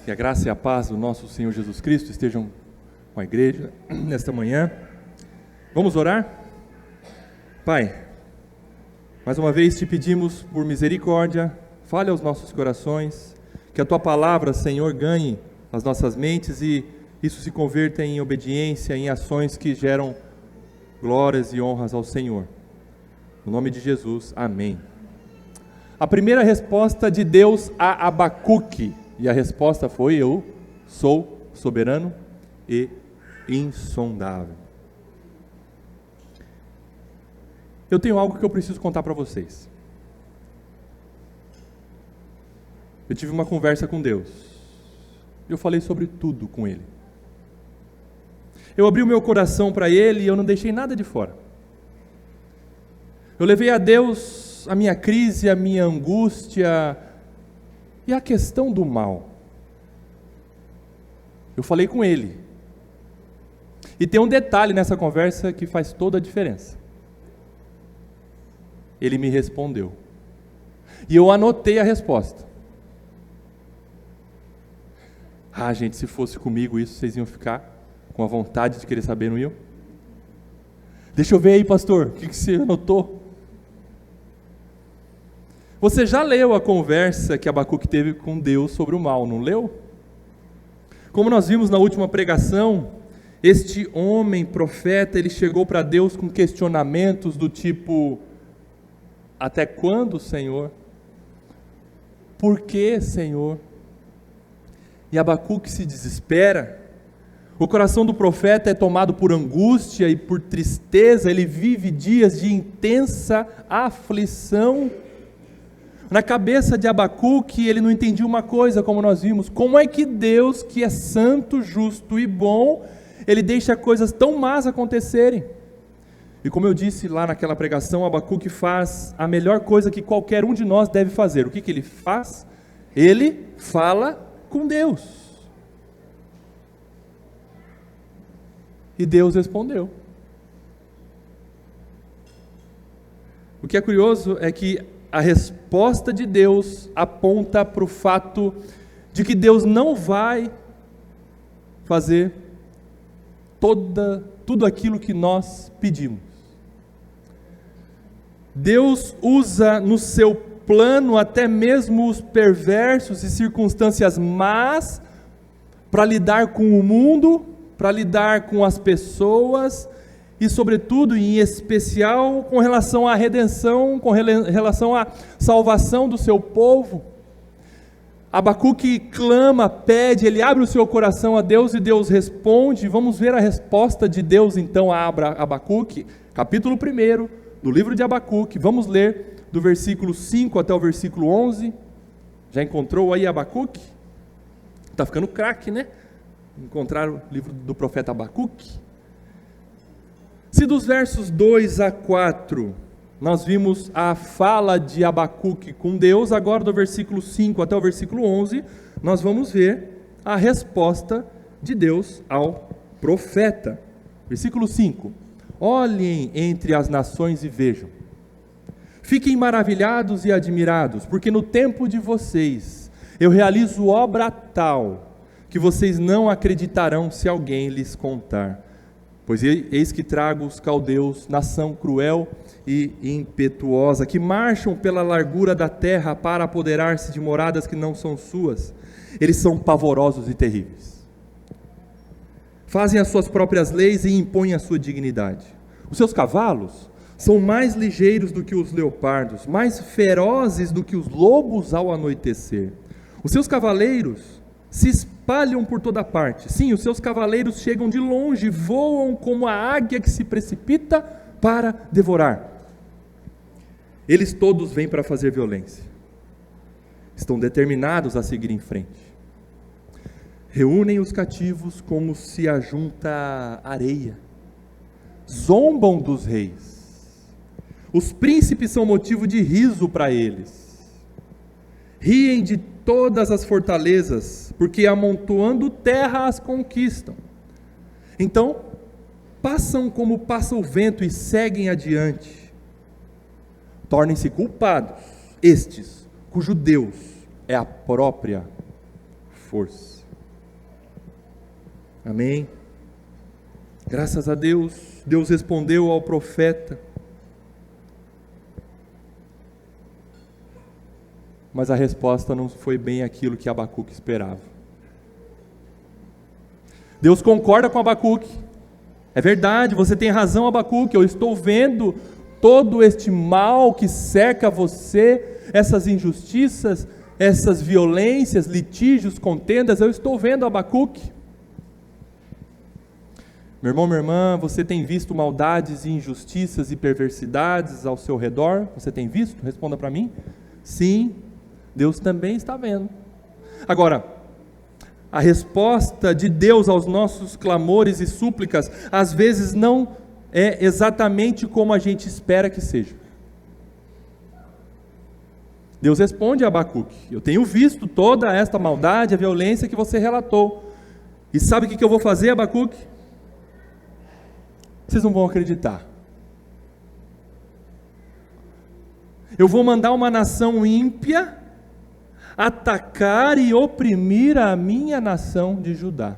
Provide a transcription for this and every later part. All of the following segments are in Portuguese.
Que a graça e a paz do nosso Senhor Jesus Cristo estejam com a igreja nesta manhã. Vamos orar? Pai, mais uma vez te pedimos por misericórdia, fale aos nossos corações, que a Tua palavra, Senhor, ganhe as nossas mentes e isso se converta em obediência, em ações que geram glórias e honras ao Senhor. No nome de Jesus, amém. A primeira resposta de Deus a Abacuque, e a resposta foi: eu sou soberano e insondável. Eu tenho algo que eu preciso contar para vocês. Eu tive uma conversa com Deus. Eu falei sobre tudo com Ele. Eu abri o meu coração para Ele e eu não deixei nada de fora. Eu levei a Deus a minha crise, a minha angústia e a questão do mal. Eu falei com Ele. E tem um detalhe nessa conversa que faz toda a diferença. Ele me respondeu. E eu anotei a resposta. Ah, gente, se fosse comigo isso, vocês iam ficar com a vontade de querer saber, não iam? Deixa eu ver aí, pastor, o que você anotou? Você já leu a conversa que Abacuque teve com Deus sobre o mal, não leu? Como nós vimos na última pregação, este homem profeta, ele chegou para Deus com questionamentos do tipo: até quando, Senhor? Por que, Senhor? E Abacuque se desespera. O coração do profeta é tomado por angústia e por tristeza, ele vive dias de intensa aflição. Na cabeça de Abacuque, ele não entendia uma coisa, como nós vimos: como é que Deus, que é santo, justo e bom, ele deixa coisas tão más acontecerem? E como eu disse lá naquela pregação, Abacuque faz a melhor coisa que qualquer um de nós deve fazer. O que ele faz? Ele fala com Deus. E Deus respondeu. O que é curioso é que a resposta de Deus aponta para o fato de que Deus não vai fazer tudo aquilo que nós pedimos. Deus usa no seu plano até mesmo os perversos e circunstâncias más para lidar com o mundo, para lidar com as pessoas e, sobretudo, em especial, com relação à redenção, com relação à salvação do seu povo. Abacuque clama, pede, ele abre o seu coração a Deus e Deus responde. Vamos ver a resposta de Deus então a Abacuque, capítulo 1 do livro de Abacuque. Vamos ler do versículo 5 até o versículo 11. Já encontrou aí Abacuque? Está ficando craque, né? Encontrar o livro do profeta Abacuque. Se dos versos 2 a 4 nós vimos a fala de Abacuque com Deus, agora do versículo 5 até o versículo 11, nós vamos ver a resposta de Deus ao profeta. Versículo 5: olhem entre as nações e vejam, fiquem maravilhados e admirados, porque no tempo de vocês eu realizo obra tal, que vocês não acreditarão se alguém lhes contar. Pois eis que trago os caldeus, nação cruel e impetuosa, que marcham pela largura da terra para apoderar-se de moradas que não são suas. Eles são pavorosos e terríveis. Fazem as suas próprias leis e impõem a sua dignidade. Os seus cavalos são mais ligeiros do que os leopardos, mais ferozes do que os lobos ao anoitecer. Os seus cavaleiros se espalham por toda parte. Sim, os seus cavaleiros chegam de longe, voam como a águia que se precipita para devorar. Eles todos vêm para fazer violência. Estão determinados a seguir em frente. Reúnem os cativos como se ajunta areia. Zombam dos reis. Os príncipes são motivo de riso para eles. Riem de todas as fortalezas, porque amontoando terra as conquistam. Então, passam como passa o vento e seguem adiante. Tornem-se culpados estes, cujo Deus é a própria força. Amém? Graças a Deus, Deus respondeu ao profeta. Mas a resposta não foi bem aquilo que Abacuque esperava. Deus concorda com Abacuque. É verdade, você tem razão, Abacuque, eu estou vendo todo este mal que cerca você, essas injustiças, essas violências, litígios, contendas, eu estou vendo, Abacuque. Meu irmão, minha irmã, você tem visto maldades e injustiças e perversidades ao seu redor? Você tem visto? Responda para mim. Sim, Deus também está vendo. Agora, a resposta de Deus aos nossos clamores e súplicas, às vezes não é exatamente como a gente espera que seja. Deus responde a Abacuque: eu tenho visto toda esta maldade, a violência que você relatou. E sabe o que eu vou fazer, Abacuque? Vocês não vão acreditar. Eu vou mandar uma nação ímpia atacar e oprimir a minha nação de Judá.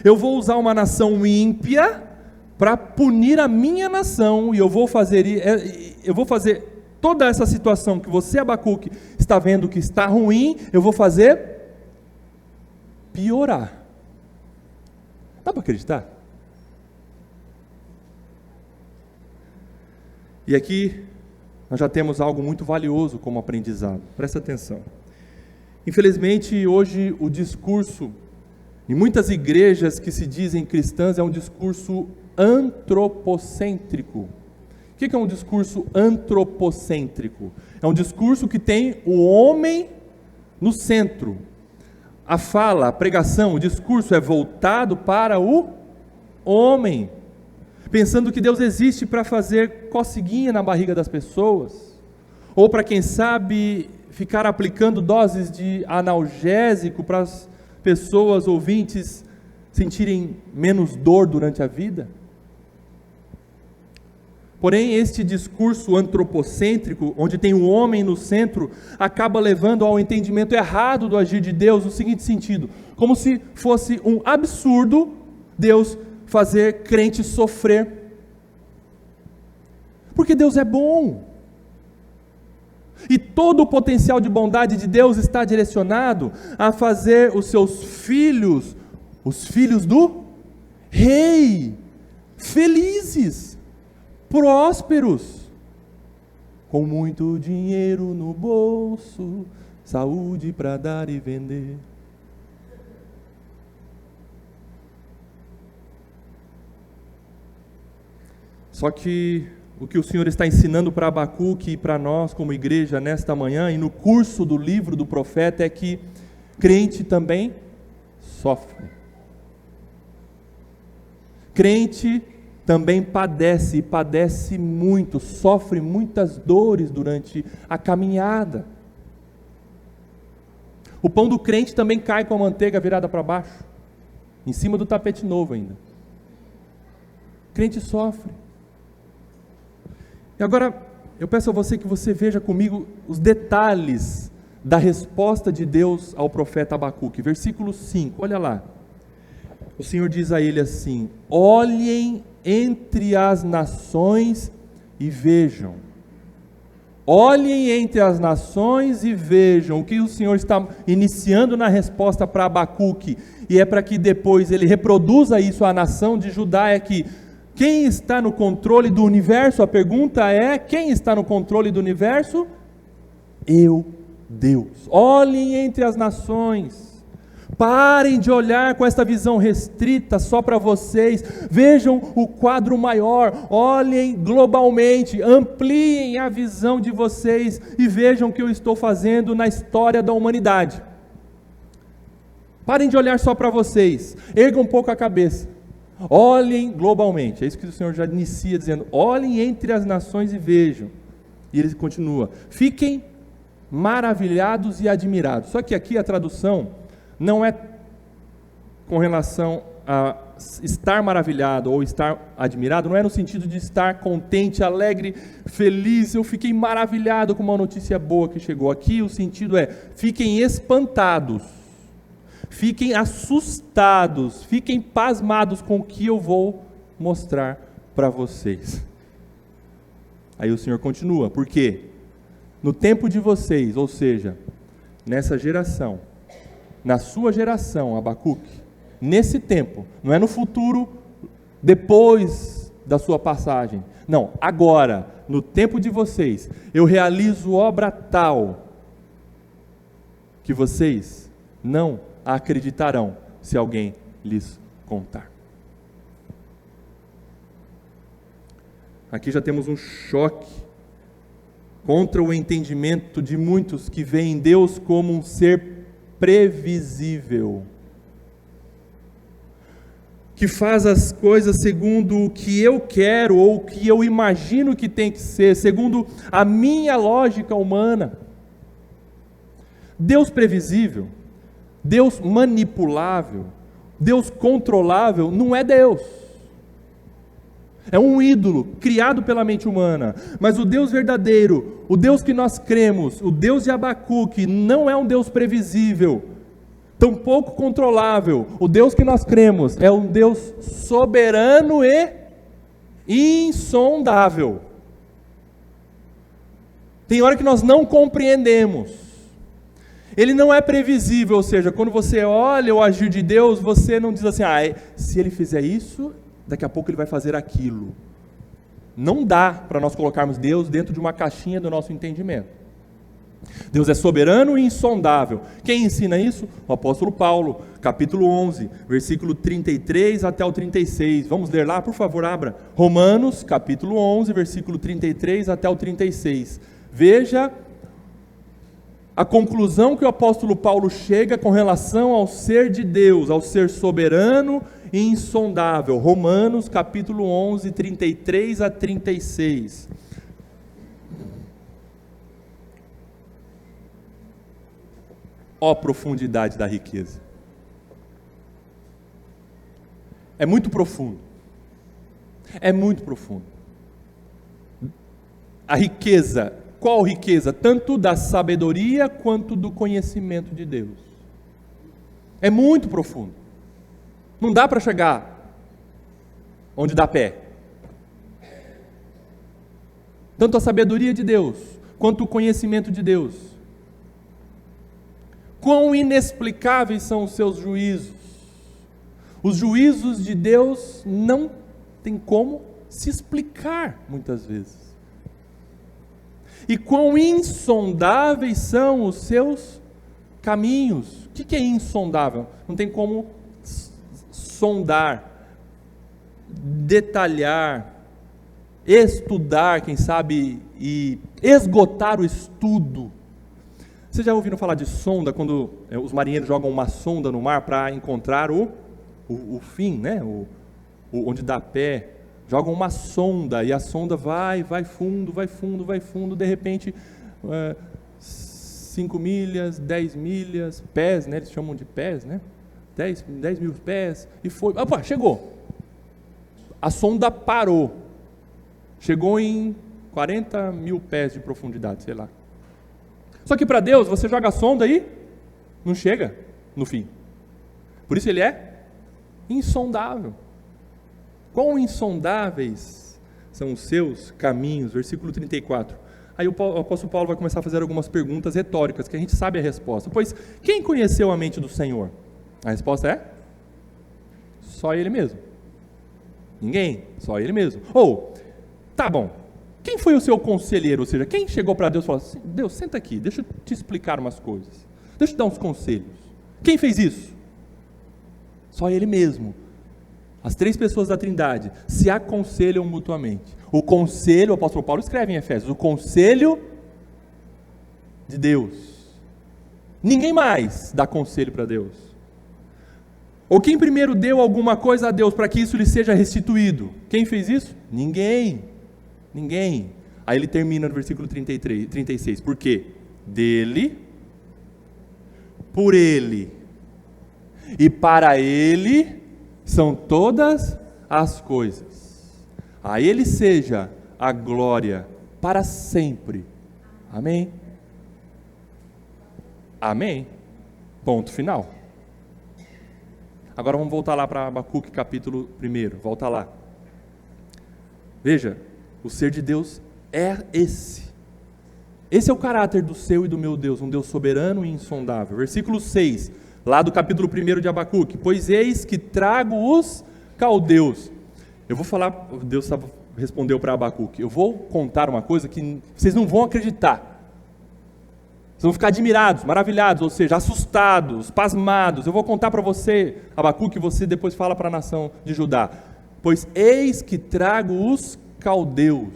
Eu vou usar uma nação ímpia para punir a minha nação, e eu vou fazer toda essa situação que você, Abacuque, está vendo que está ruim, eu vou fazer piorar. Dá para acreditar? E aqui nós já temos algo muito valioso como aprendizado. Presta atenção. Infelizmente, hoje o discurso em muitas igrejas que se dizem cristãs é um discurso antropocêntrico. O que é um discurso antropocêntrico? É um discurso que tem o homem no centro. A fala, a pregação, o discurso é voltado para o homem, pensando que Deus existe para fazer coceguinha na barriga das pessoas, ou para, quem sabe, ficar aplicando doses de analgésico para as pessoas ouvintes sentirem menos dor durante a vida. Porém, este discurso antropocêntrico, onde tem o homem no centro, acaba levando ao entendimento errado do agir de Deus, no seguinte sentido: como se fosse um absurdo Deus fazer crente sofrer, porque Deus é bom, e todo o potencial de bondade de Deus está direcionado a fazer os seus filhos, os filhos do rei, felizes, prósperos, com muito dinheiro no bolso, saúde para dar e vender. Só que o que o Senhor está ensinando para Abacuque e para nós como igreja nesta manhã e no curso do livro do profeta é que crente também sofre. Crente também padece, e padece muito, sofre muitas dores durante a caminhada. O pão do crente também cai com a manteiga virada para baixo, em cima do tapete novo ainda. Crente sofre. E agora, eu peço a você que você veja comigo os detalhes da resposta de Deus ao profeta Abacuque. Versículo 5, olha lá. O Senhor diz a ele assim: olhem entre as nações e vejam. Olhem entre as nações e vejam. O que o Senhor está iniciando na resposta para Abacuque, e é para que depois ele reproduza isso à nação de Judá, é que quem está no controle do universo? A pergunta é: quem está no controle do universo? Eu, Deus. Olhem entre as nações. Parem de olhar com esta visão restrita só para vocês. Vejam o quadro maior. Olhem globalmente. Ampliem a visão de vocês e vejam o que eu estou fazendo na história da humanidade. Parem de olhar só para vocês. Ergam um pouco a cabeça. Olhem globalmente. É isso que o Senhor já inicia dizendo: olhem entre as nações e vejam. E ele continua: fiquem maravilhados e admirados. Só que aqui a tradução não é com relação a estar maravilhado ou estar admirado, não é no sentido de estar contente, alegre, feliz. Eu fiquei maravilhado com uma notícia boa que chegou. Aqui o sentido é: fiquem espantados. Fiquem assustados, fiquem pasmados com o que eu vou mostrar para vocês. Aí o Senhor continua, porque no tempo de vocês, ou seja, nessa geração, na sua geração, Abacuque, nesse tempo, não é no futuro, depois da sua passagem, não, agora, no tempo de vocês, eu realizo obra tal que vocês não acreditarão se alguém lhes contar. Aqui já temos um choque contra o entendimento de muitos que veem Deus como um ser previsível, que faz as coisas segundo o que eu quero ou o que eu imagino que tem que ser, segundo a minha lógica humana. Deus previsível, Deus manipulável, Deus controlável, não é Deus. É um ídolo criado pela mente humana. Mas o Deus verdadeiro, o Deus que nós cremos, o Deus de Abacuque, não é um Deus previsível, tampouco controlável. O Deus que nós cremos é um Deus soberano e insondável. Tem hora que nós não compreendemos. Ele não é previsível, ou seja, quando você olha o agir de Deus, você não diz assim, se ele fizer isso, daqui a pouco ele vai fazer aquilo. Não dá para nós colocarmos Deus dentro de uma caixinha do nosso entendimento. Deus é soberano e insondável. Quem ensina isso? O apóstolo Paulo, capítulo 11, versículo 33 até o 36. Vamos ler lá, por favor, abra. Romanos, capítulo 11, versículo 33 até o 36. Veja a conclusão que o apóstolo Paulo chega com relação ao ser de Deus, ao ser soberano e insondável. Romanos capítulo 11, 33 a 36. Ó profundidade da riqueza. É muito profundo. É muito profundo. A riqueza, qual riqueza? Tanto da sabedoria quanto do conhecimento de Deus. É muito profundo. Não dá para chegar onde dá pé. Tanto a sabedoria de Deus, quanto o conhecimento de Deus. Quão inexplicáveis são os seus juízos. Os juízos de Deus não tem como se explicar, muitas vezes. E quão insondáveis são os seus caminhos. O que é insondável? Não tem como sondar, detalhar, estudar, quem sabe, e esgotar o estudo. Vocês já ouviram falar de sonda, quando os marinheiros jogam uma sonda no mar para encontrar o fim, né? Onde dá pé. Jogam uma sonda, e a sonda vai fundo, de repente, 5 milhas, 10 milhas, pés, né? Eles chamam de pés, né? 10 mil pés, e foi, opa, chegou. A sonda parou. Chegou em 40 mil pés de profundidade, sei lá. Só que para Deus, você joga a sonda aí, não chega no fim. Por isso ele é insondável. Quão insondáveis são os seus caminhos? Versículo 34. Aí o apóstolo Paulo vai começar a fazer algumas perguntas retóricas, que a gente sabe a resposta. Pois, quem conheceu a mente do Senhor? A resposta é? Só Ele mesmo. Ninguém, só Ele mesmo. Tá bom. Quem foi o seu conselheiro? Ou seja, quem chegou para Deus e falou assim, Deus, senta aqui, deixa eu te explicar umas coisas. Deixa eu te dar uns conselhos. Quem fez isso? Só Ele mesmo. As 3 pessoas da Trindade se aconselham mutuamente. O conselho, o apóstolo Paulo escreve em Efésios, o conselho de Deus. Ninguém mais dá conselho para Deus. Ou quem primeiro deu alguma coisa a Deus para que isso lhe seja restituído? Quem fez isso? Ninguém. Aí ele termina no versículo 36. Por quê? Dele, por Ele e para Ele são todas as coisas. A Ele seja a glória para sempre. Amém? Amém. Ponto final. Agora vamos voltar lá para Abacuque capítulo 1, volta lá. Veja, o ser de Deus é esse. Esse é o caráter do seu e do meu Deus, um Deus soberano e insondável. Versículo 6, lá do capítulo 1 de Abacuque. Pois eis que trago os caldeus. Eu vou falar, Deus respondeu para Abacuque, eu vou contar uma coisa que vocês não vão acreditar. Vocês vão ficar admirados, maravilhados, ou seja, assustados, pasmados. Eu vou contar para você, Abacuque, e você depois fala para a nação de Judá. Pois eis que trago os caldeus.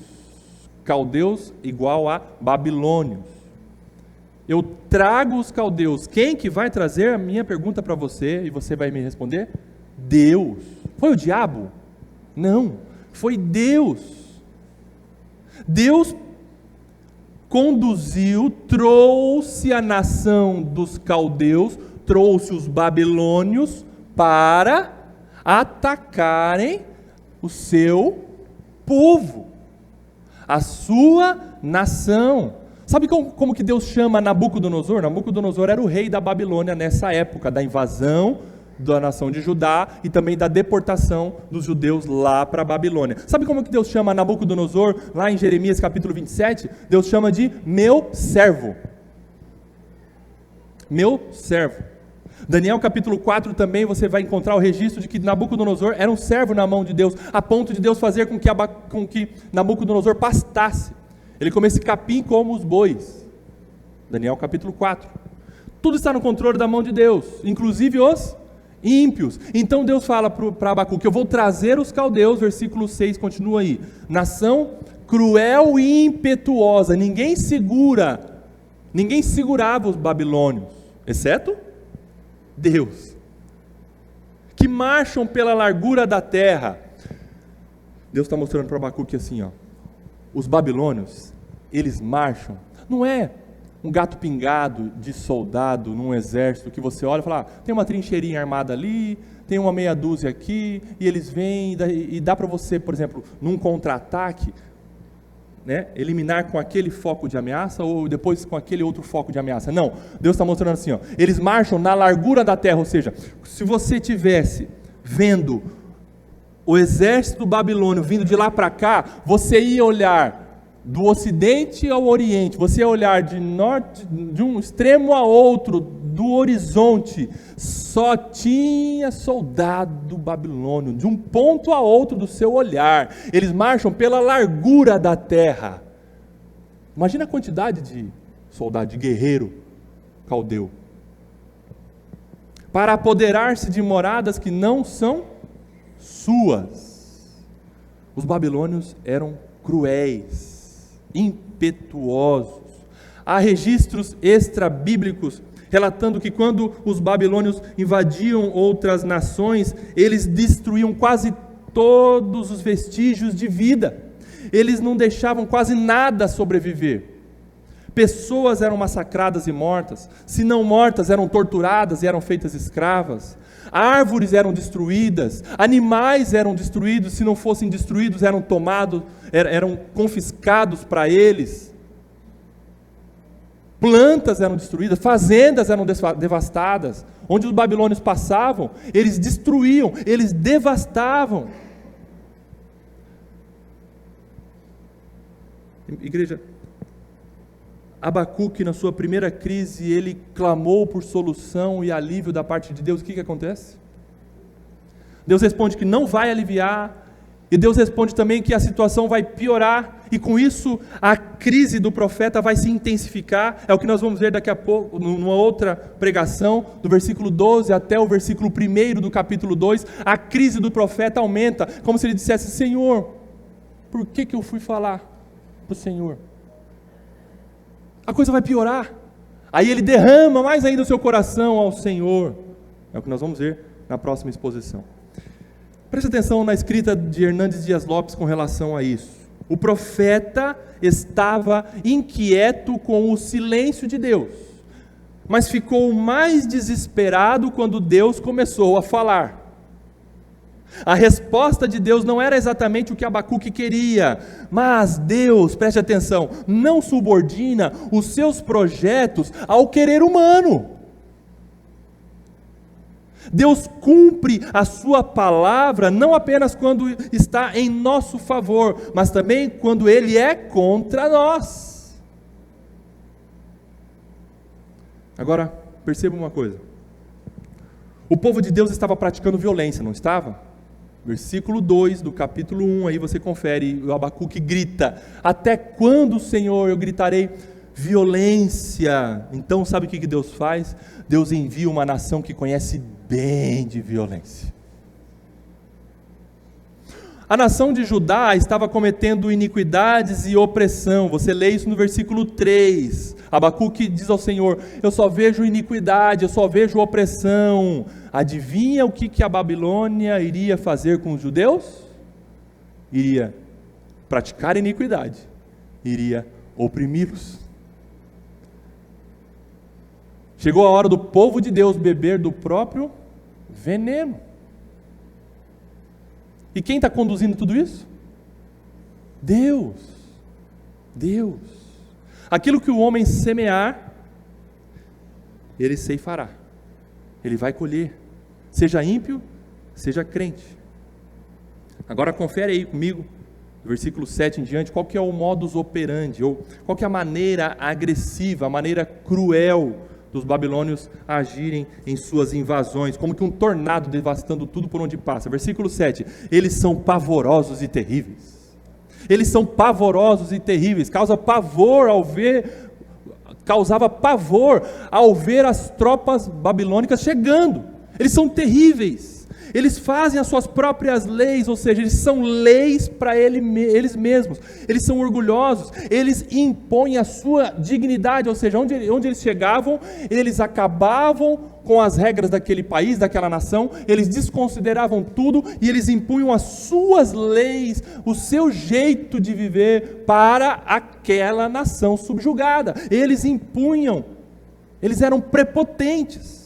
Caldeus igual a babilônios. Eu trago os caldeus. Quem que vai trazer a minha pergunta para você e você vai me responder? Deus. Foi o diabo? Não, foi Deus. Deus conduziu, trouxe a nação dos caldeus, trouxe os babilônios para atacarem o seu povo, a sua nação. Sabe como que Deus chama Nabucodonosor? Nabucodonosor era o rei da Babilônia nessa época da invasão da nação de Judá e também da deportação dos judeus lá para a Babilônia. Sabe como que Deus chama Nabucodonosor lá em Jeremias capítulo 27? Deus chama de meu servo. Meu servo. Daniel capítulo 4 também você vai encontrar o registro de que Nabucodonosor era um servo na mão de Deus, a ponto de Deus fazer com que Nabucodonosor pastasse. Ele comia esse capim como os bois. Daniel capítulo 4. Tudo está no controle da mão de Deus, inclusive os ímpios. Então Deus fala para Abacuque, eu vou trazer os caldeus, versículo 6, continua aí. Nação cruel e impetuosa, ninguém segurava os babilônios, exceto Deus, que marcham pela largura da terra. Deus está mostrando para Abacuque assim, ó, os babilônios, eles marcham, não é um gato pingado de soldado num exército que você olha e fala, tem uma trincheirinha armada ali, tem uma meia dúzia aqui, e eles vêm, e dá para você, por exemplo, num contra-ataque, né, eliminar com aquele foco de ameaça ou depois com aquele outro foco de ameaça. Não, Deus está mostrando assim, ó, eles marcham na largura da terra, ou seja, se você tivesse vendo o exército babilônio vindo de lá para cá, você ia olhar do ocidente ao oriente, você ia olhar de um extremo a outro do horizonte, só tinha soldado babilônio, de um ponto a outro do seu olhar. Eles marcham pela largura da terra. Imagina a quantidade de soldado, de guerreiro caldeu, para apoderar-se de moradas que não são suas. Os babilônios eram cruéis, impetuosos. Há registros extra-bíblicos relatando que quando os babilônios invadiam outras nações, eles destruíam quase todos os vestígios de vida. Eles não deixavam quase nada sobreviver. Pessoas eram massacradas e mortas, se não mortas, eram torturadas e eram feitas escravas. Árvores eram destruídas, animais eram destruídos, se não fossem destruídos, eram tomados, eram confiscados para eles. Plantas eram destruídas, fazendas eram devastadas. Onde os babilônios passavam, eles destruíam, eles devastavam. Igreja, Abacuque, na sua primeira crise, ele clamou por solução e alívio da parte de Deus. O que acontece? Deus responde que não vai aliviar, e Deus responde também que a situação vai piorar, e com isso a crise do profeta vai se intensificar. É o que nós vamos ver daqui a pouco, numa outra pregação, do versículo 12 até o versículo 1 do capítulo 2, a crise do profeta aumenta, como se ele dissesse, Senhor, por que eu fui falar para o Senhor? A coisa vai piorar. Aí ele derrama mais ainda o seu coração ao Senhor. É o que nós vamos ver na próxima exposição. Preste atenção na escrita de Hernandes Dias Lopes com relação a isso. O profeta estava inquieto com o silêncio de Deus, mas ficou mais desesperado quando Deus começou a falar. A resposta de Deus não era exatamente o que Abacuque queria, mas Deus, preste atenção, não subordina os seus projetos ao querer humano. Deus cumpre a sua palavra não apenas quando está em nosso favor, mas também quando Ele é contra nós. Agora, perceba uma coisa. O povo de Deus estava praticando violência, não estava? Versículo 2 do capítulo 1, aí você confere, o Abacuque grita: até quando, Senhor, eu gritarei violência? Então sabe o que Deus faz? Deus envia uma nação que conhece bem de violência. A nação de Judá estava cometendo iniquidades e opressão. Você lê isso no versículo 3. Abacuque diz ao Senhor: eu só vejo iniquidade, eu só vejo opressão. Adivinha o que a Babilônia iria fazer com os judeus? Iria praticar iniquidade, iria oprimi-los. Chegou a hora do povo de Deus beber do próprio veneno. E quem está conduzindo tudo isso? Deus. Deus. Aquilo que o homem semear, ele ceifará. Ele vai colher. Seja ímpio, seja crente. Agora confere aí comigo, do versículo 7 em diante, qual que é o modus operandi, ou qual que é a maneira agressiva, a maneira cruel dos babilônios agirem em suas invasões, como que um tornado devastando tudo por onde passa. Versículo 7, eles são pavorosos e terríveis. Eles são pavorosos e terríveis, causava pavor ao ver as tropas babilônicas chegando. Eles são terríveis. Eles fazem as suas próprias leis, ou seja, eles são leis para eles mesmos. Eles são orgulhosos, eles impõem a sua dignidade, ou seja, onde eles chegavam, eles acabavam com as regras daquele país, daquela nação, eles desconsideravam tudo e eles impunham as suas leis, o seu jeito de viver para aquela nação subjugada. Eles impunham, eles eram prepotentes.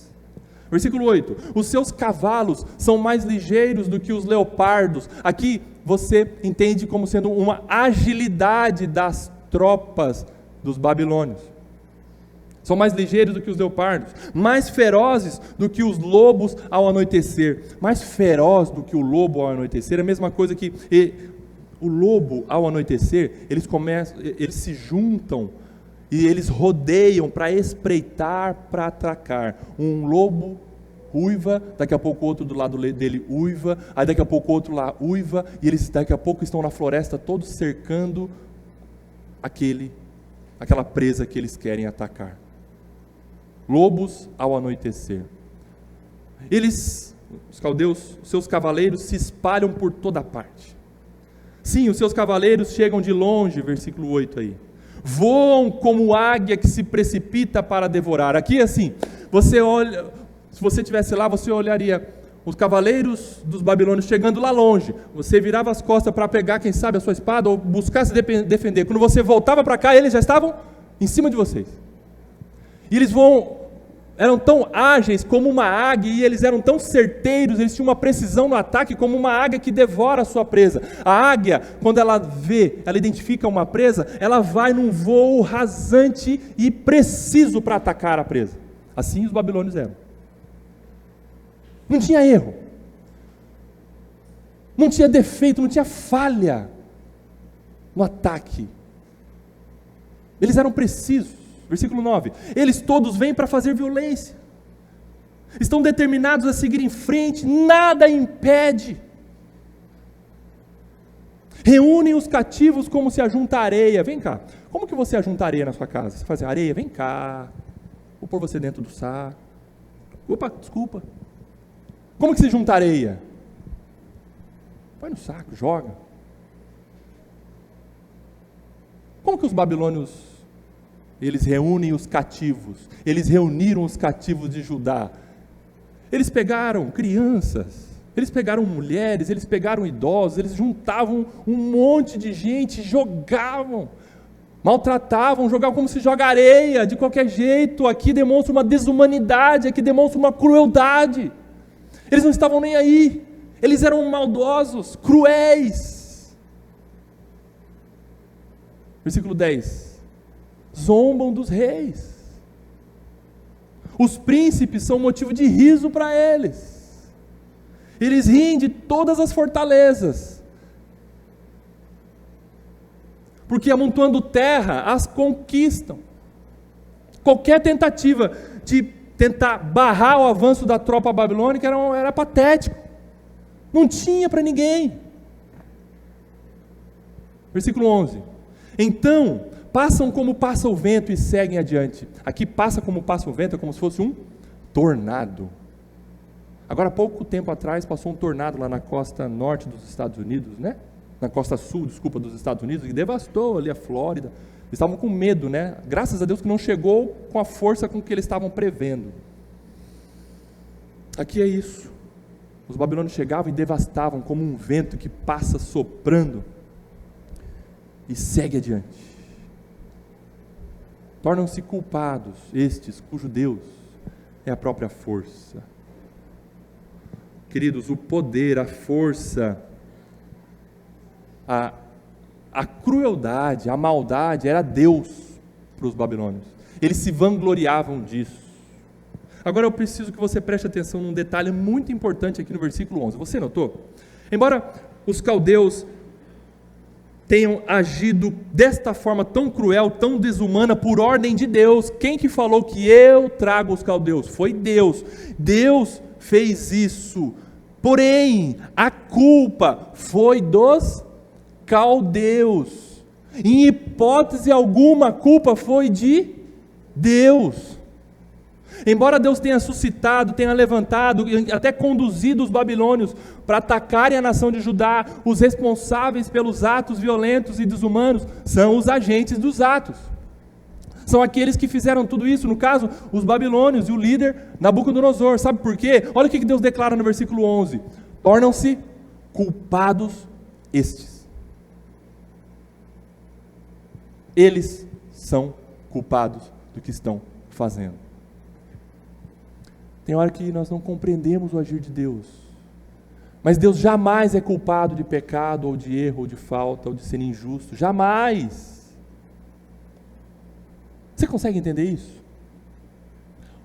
Versículo 8, os seus cavalos são mais ligeiros do que os leopardos. Aqui você entende como sendo uma agilidade das tropas dos babilônios. São mais ligeiros do que os leopardos, mais ferozes do que os lobos ao anoitecer. Mais feroz do que o lobo ao anoitecer, é a mesma coisa que o lobo ao anoitecer, eles se juntam e eles rodeiam para espreitar, para atracar. Um lobo uiva, daqui a pouco outro do lado dele uiva, aí daqui a pouco outro lá uiva, e eles daqui a pouco estão na floresta todos cercando aquela presa que eles querem atacar. Lobos ao anoitecer. Os caldeus, os seus cavaleiros se espalham por toda parte. Sim, os seus cavaleiros chegam de longe, versículo 8 aí. Voam como águia que se precipita para devorar. Aqui assim, você olha, se você estivesse lá, você olharia os cavaleiros dos babilônios chegando lá longe. Você virava as costas para pegar, quem sabe, a sua espada ou buscar se defender. Quando você voltava para cá, eles já estavam em cima de vocês. E eles eram tão ágeis como uma águia, e eles eram tão certeiros, eles tinham uma precisão no ataque como uma águia que devora a sua presa. A águia, quando ela identifica uma presa, ela vai num voo rasante e preciso para atacar a presa. Assim os babilônios eram. Não tinha erro, não tinha defeito, não tinha falha no ataque. Eles eram precisos. Versículo 9, eles todos vêm para fazer violência, estão determinados a seguir em frente, nada impede, reúnem os cativos como se ajunta areia. Vem cá, como que você ajunta areia na sua casa? Você faz areia, vem cá, vou pôr você dentro do saco. Opa, desculpa. Como que se junta areia? Põe no saco, joga. Como que os babilônios, eles reúnem os cativos? Eles reuniram os cativos de Judá. Eles pegaram crianças, eles pegaram mulheres, eles pegaram idosos, eles juntavam um monte de gente, jogavam, maltratavam, jogavam como se joga areia, de qualquer jeito. Aqui demonstra uma desumanidade, aqui demonstra uma crueldade. Eles não estavam nem aí, eles eram maldosos, cruéis. Versículo 10, zombam dos reis. Os príncipes são motivo de riso para eles. Eles riem de todas as fortalezas, porque amontoando terra, as conquistam. Qualquer tentativa de tentar barrar o avanço da tropa babilônica era patético. Não tinha para ninguém. Versículo 11. Então, passam como passa o vento e seguem adiante. Aqui, passa como passa o vento, é como se fosse um tornado. Agora, há pouco tempo atrás, passou um tornado lá na costa norte dos Estados Unidos, né? Na costa sul, desculpa, dos Estados Unidos, e devastou ali a Flórida. Eles estavam com medo, né? Graças a Deus que não chegou com a força com que eles estavam prevendo. Aqui é isso. Os babilônios chegavam e devastavam como um vento que passa soprando e segue adiante. Tornam-se culpados estes cujo Deus é a própria força. Queridos, o poder, a força, a crueldade, a maldade era Deus para os babilônios. Eles se vangloriavam disso. Agora eu preciso que você preste atenção num detalhe muito importante aqui no versículo 11. Você notou? Embora os caldeus tenham agido desta forma tão cruel, tão desumana, por ordem de Deus, quem que falou que eu trago os caldeus? Foi Deus. Deus fez isso. Porém, a culpa foi dos caldeus. Em hipótese alguma, a culpa foi de Deus. Embora Deus tenha suscitado, tenha levantado, até conduzido os babilônios para atacarem a nação de Judá, os responsáveis pelos atos violentos e desumanos são os agentes dos atos. São aqueles que fizeram tudo isso, no caso, os babilônios e o líder Nabucodonosor. Sabe por quê? Olha o que Deus declara no versículo 11. Tornam-se culpados estes. Eles são culpados do que estão fazendo. Tem hora que nós não compreendemos o agir de Deus. Mas Deus jamais é culpado de pecado, ou de erro, ou de falta, ou de ser injusto. Jamais. Você consegue entender isso?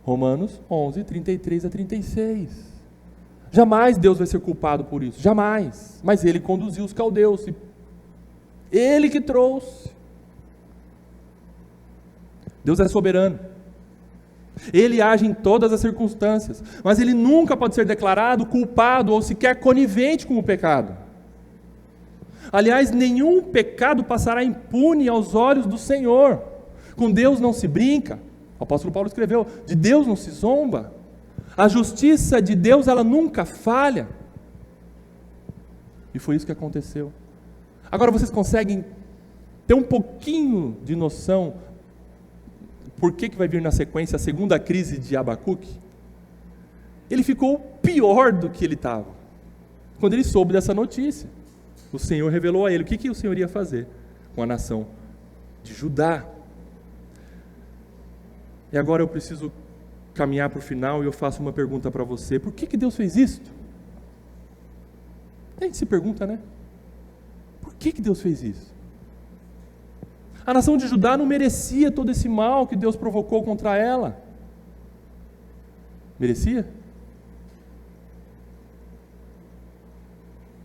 Romanos 11, 33 a 36. Jamais Deus vai ser culpado por isso. Jamais. Mas Ele conduziu os caldeus. Ele que trouxe. Deus é soberano. Ele age em todas as circunstâncias, mas Ele nunca pode ser declarado culpado ou sequer conivente com o pecado. Aliás, nenhum pecado passará impune aos olhos do Senhor. Com Deus não se brinca. O apóstolo Paulo escreveu, de Deus não se zomba. A justiça de Deus, ela nunca falha. E foi isso que aconteceu. Agora vocês conseguem ter um pouquinho de noção por que vai vir na sequência a segunda crise de Abacuque? Ele ficou pior do que ele estava. Quando ele soube dessa notícia, o Senhor revelou a ele o que o Senhor ia fazer com a nação de Judá. E agora eu preciso caminhar para o final e eu faço uma pergunta para você. Por que Deus fez isso? A gente se pergunta, né? Por que Deus fez isso? A nação de Judá não merecia todo esse mal que Deus provocou contra ela. Merecia?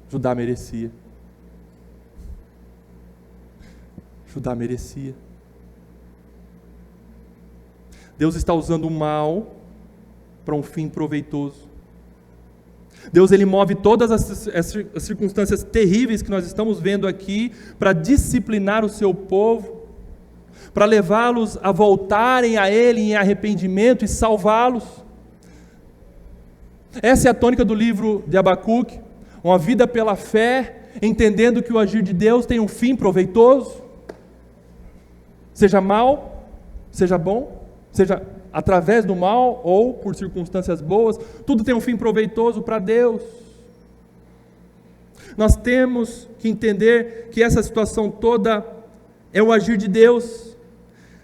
Judá merecia. Judá merecia. Deus está usando o mal para um fim proveitoso. Deus, Ele move todas as circunstâncias terríveis que nós estamos vendo aqui para disciplinar o seu povo, para levá-los a voltarem a Ele em arrependimento e salvá-los. Essa é a tônica do livro de Abacuque, uma vida pela fé, entendendo que o agir de Deus tem um fim proveitoso, seja mal, seja bom, seja através do mal ou por circunstâncias boas, tudo tem um fim proveitoso para Deus. Nós temos que entender que essa situação toda é o agir de Deus,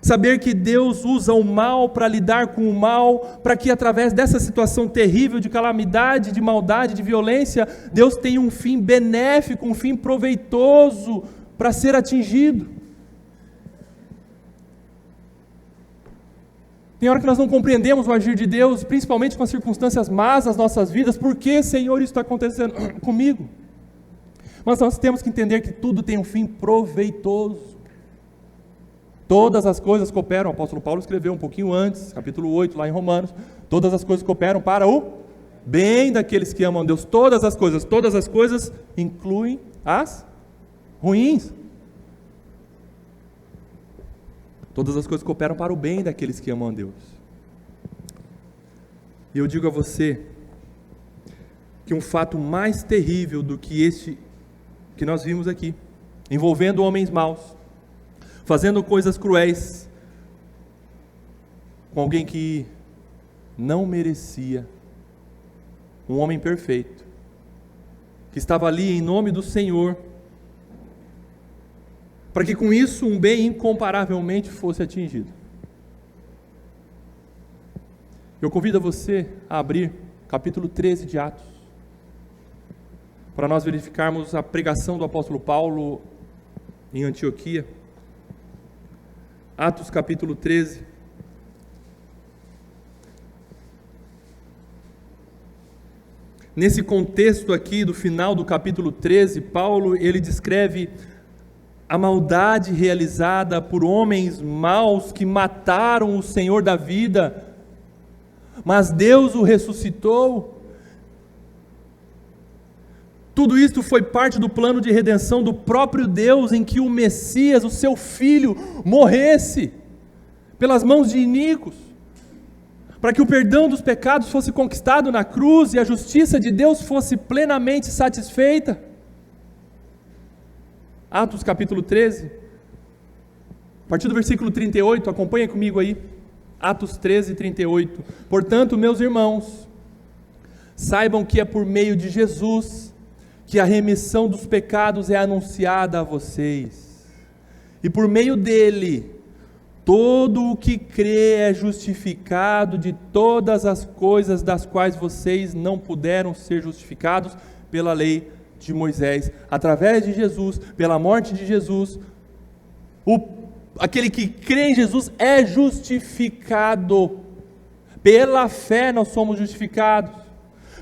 saber que Deus usa o mal para lidar com o mal, para que através dessa situação terrível de calamidade, de maldade, de violência, Deus tenha um fim benéfico, um fim proveitoso para ser atingido. Tem hora que nós não compreendemos o agir de Deus, principalmente com as circunstâncias más das nossas vidas. Por que, Senhor, isso está acontecendo comigo? Mas nós temos que entender que tudo tem um fim proveitoso. Todas as coisas cooperam, o apóstolo Paulo escreveu um pouquinho antes, capítulo 8, lá em Romanos, todas as coisas cooperam para o bem daqueles que amam a Deus. Todas as coisas incluem as ruins. Todas as coisas cooperam para o bem daqueles que amam a Deus. E eu digo a você que um fato mais terrível do que este que nós vimos aqui, envolvendo homens maus, fazendo coisas cruéis, com alguém que não merecia, um homem perfeito, que estava ali em nome do Senhor, para que com isso um bem incomparavelmente fosse atingido. Eu convido você a abrir capítulo 13 de Atos, para nós verificarmos a pregação do apóstolo Paulo em Antioquia. Atos capítulo 13. Nesse contexto aqui do final do capítulo 13, Paulo ele descreve a maldade realizada por homens maus que mataram o Senhor da vida, mas Deus o ressuscitou. Tudo isto foi parte do plano de redenção do próprio Deus, em que o Messias, o seu Filho, morresse pelas mãos de iníquos, para que o perdão dos pecados fosse conquistado na cruz e a justiça de Deus fosse plenamente satisfeita. Atos capítulo 13, a partir do versículo 38, acompanha comigo aí, Atos 13, 38. Portanto, meus irmãos, saibam que é por meio de Jesus que a remissão dos pecados é anunciada a vocês, e por meio dele, todo o que crê é justificado de todas as coisas das quais vocês não puderam ser justificados pela lei de Moisés. Através de Jesus, pela morte de Jesus, aquele que crê em Jesus é justificado. Pela fé nós somos justificados,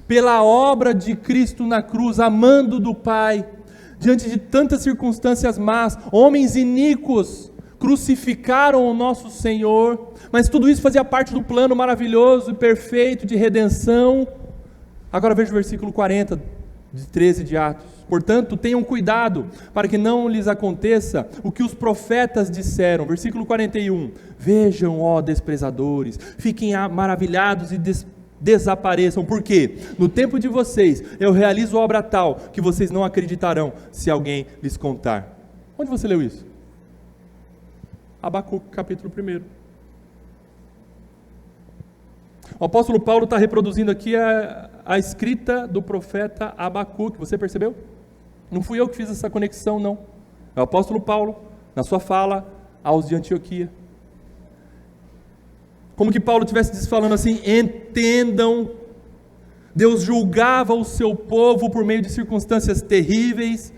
pela obra de Cristo na cruz, amando do Pai, diante de tantas circunstâncias más, homens iníquos crucificaram o nosso Senhor, mas tudo isso fazia parte do plano maravilhoso e perfeito de redenção. Agora veja o versículo 40, de 13 de Atos. Portanto, tenham cuidado, para que não lhes aconteça o que os profetas disseram. Versículo 41, vejam, ó desprezadores, fiquem maravilhados e desapareçam, porque no tempo de vocês eu realizo obra tal, que vocês não acreditarão, se alguém lhes contar. Onde você leu isso? Abacuque, capítulo 1. O apóstolo Paulo está reproduzindo aqui a escrita do profeta Abacuque, você percebeu? Não fui eu que fiz essa conexão, não. É o apóstolo Paulo, na sua fala aos de Antioquia. Como que Paulo estivesse falando assim, entendam, Deus julgava o seu povo por meio de circunstâncias terríveis,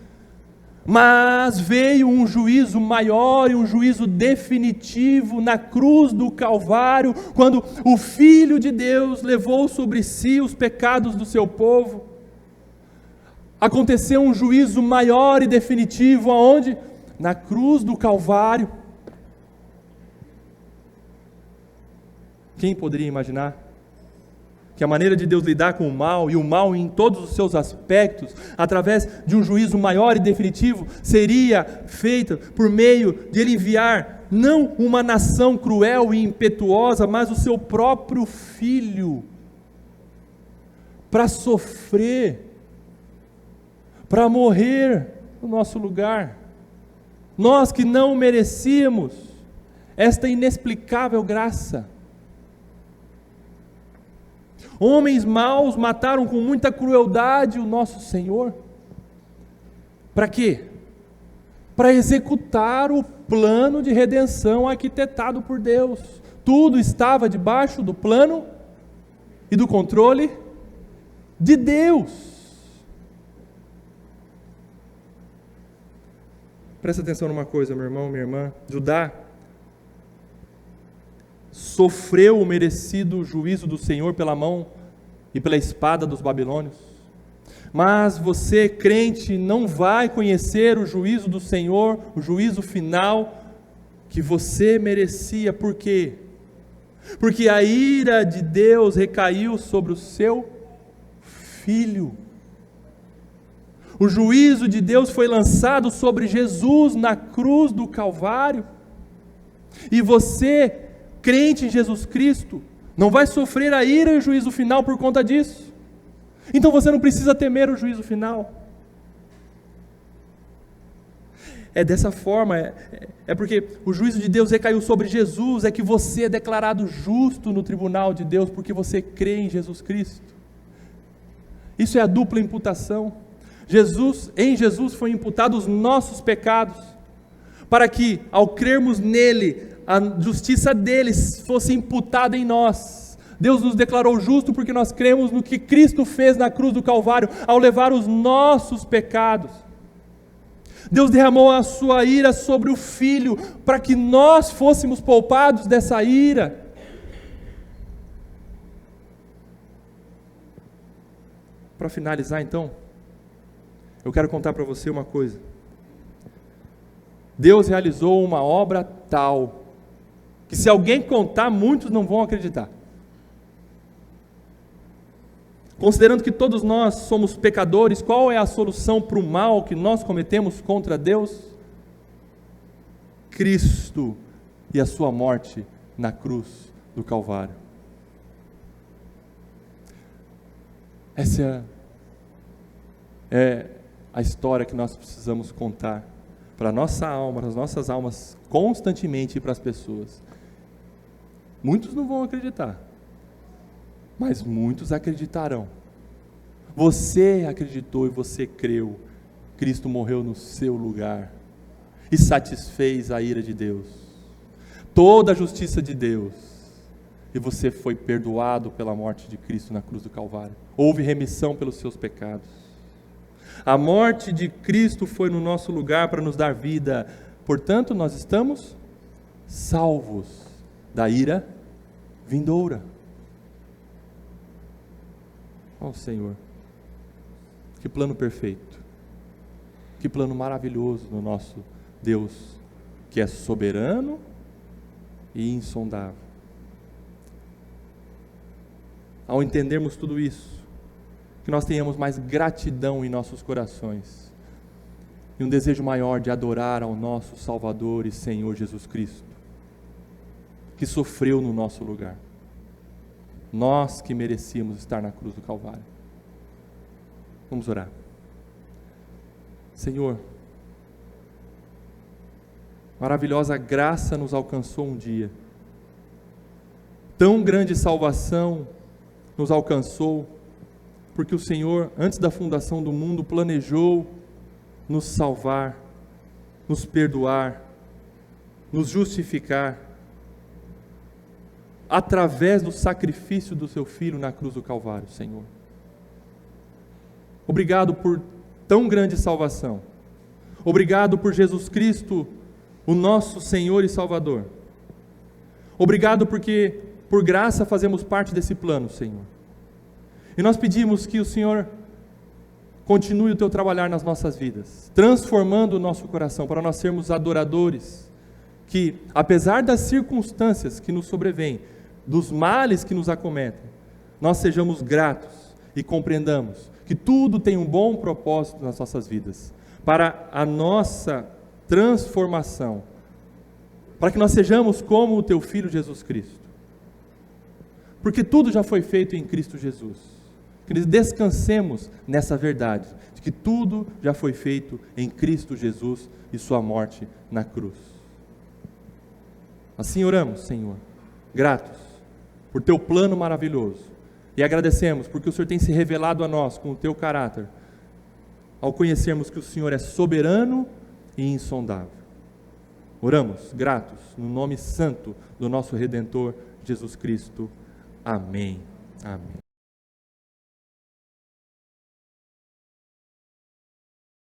mas veio um juízo maior e um juízo definitivo na cruz do Calvário, quando o Filho de Deus levou sobre si os pecados do seu povo. Aconteceu um juízo maior e definitivo, aonde? Na cruz do Calvário. Quem poderia imaginar que a maneira de Deus lidar com o mal, e o mal em todos os seus aspectos, através de um juízo maior e definitivo, seria feita por meio de Ele enviar, não uma nação cruel e impetuosa, mas o seu próprio Filho, para sofrer, para morrer no nosso lugar. Nós que não merecíamos esta inexplicável graça. Homens maus mataram com muita crueldade o nosso Senhor. Para quê? Para executar o plano de redenção arquitetado por Deus. Tudo estava debaixo do plano e do controle de Deus. Presta atenção numa coisa, meu irmão, minha irmã. Judá sofreu o merecido juízo do Senhor pela mão e pela espada dos babilônios. Mas você, crente, não vai conhecer o juízo do Senhor, o juízo final que você merecia. Por quê? Porque a ira de Deus recaiu sobre o seu Filho. O juízo de Deus foi lançado sobre Jesus na cruz do Calvário. E você, crente em Jesus Cristo, não vai sofrer a ira e o juízo final por conta disso. Então você não precisa temer o juízo final. É dessa forma, é porque o juízo de Deus recaiu sobre Jesus, é que você é declarado justo no tribunal de Deus, porque você crê em Jesus Cristo. Isso é a dupla imputação. Em Jesus foi imputado os nossos pecados, para que, ao crermos nele, a justiça dele fosse imputada em nós. Deus nos declarou justo porque nós cremos no que Cristo fez na cruz do Calvário, ao levar os nossos pecados. Deus derramou a sua ira sobre o Filho, para que nós fôssemos poupados dessa ira. Para finalizar então, eu quero contar para você uma coisa. Deus realizou uma obra tal, que se alguém contar, muitos não vão acreditar. Considerando que todos nós somos pecadores, qual é a solução para o mal que nós cometemos contra Deus? Cristo e a sua morte na cruz do Calvário. Essa é a história que nós precisamos contar para a nossa alma, para as nossas almas, constantemente, e para as pessoas. Muitos não vão acreditar, mas muitos acreditarão. Você acreditou e você creu. Cristo morreu no seu lugar e satisfez a ira de Deus, toda a justiça de Deus, e você foi perdoado pela morte de Cristo na cruz do Calvário. Houve remissão pelos seus pecados. A morte de Cristo foi no nosso lugar para nos dar vida. Portanto, nós estamos salvos da ira vindoura. Ó Senhor, que plano perfeito, que plano maravilhoso no nosso Deus, que é soberano e insondável. Ao entendermos tudo isso, que nós tenhamos mais gratidão em nossos corações e um desejo maior de adorar ao nosso Salvador e Senhor Jesus Cristo, que sofreu no nosso lugar. Nós que merecíamos estar na cruz do Calvário. Vamos orar. Senhor, maravilhosa graça nos alcançou um dia. Tão grande salvação nos alcançou, porque o Senhor, antes da fundação do mundo, planejou nos salvar, nos perdoar, nos justificar, através do sacrifício do seu Filho na cruz do Calvário, Senhor. Obrigado por tão grande salvação. Obrigado por Jesus Cristo, o nosso Senhor e Salvador. Obrigado porque, por graça, fazemos parte desse plano, Senhor. E nós pedimos que o Senhor continue o teu trabalhar nas nossas vidas, transformando o nosso coração, para nós sermos adoradores, que, apesar das circunstâncias que nos sobrevêm, dos males que nos acometem, nós sejamos gratos e compreendamos que tudo tem um bom propósito nas nossas vidas, para a nossa transformação, para que nós sejamos como o teu Filho Jesus Cristo, porque tudo já foi feito em Cristo Jesus. Que descansemos nessa verdade, de que tudo já foi feito em Cristo Jesus e sua morte na cruz. Assim oramos, Senhor, gratos por teu plano maravilhoso, e agradecemos porque o Senhor tem se revelado a nós com o teu caráter, ao conhecermos que o Senhor é soberano e insondável. Oramos, gratos, no nome santo do nosso Redentor Jesus Cristo. Amém. Amém.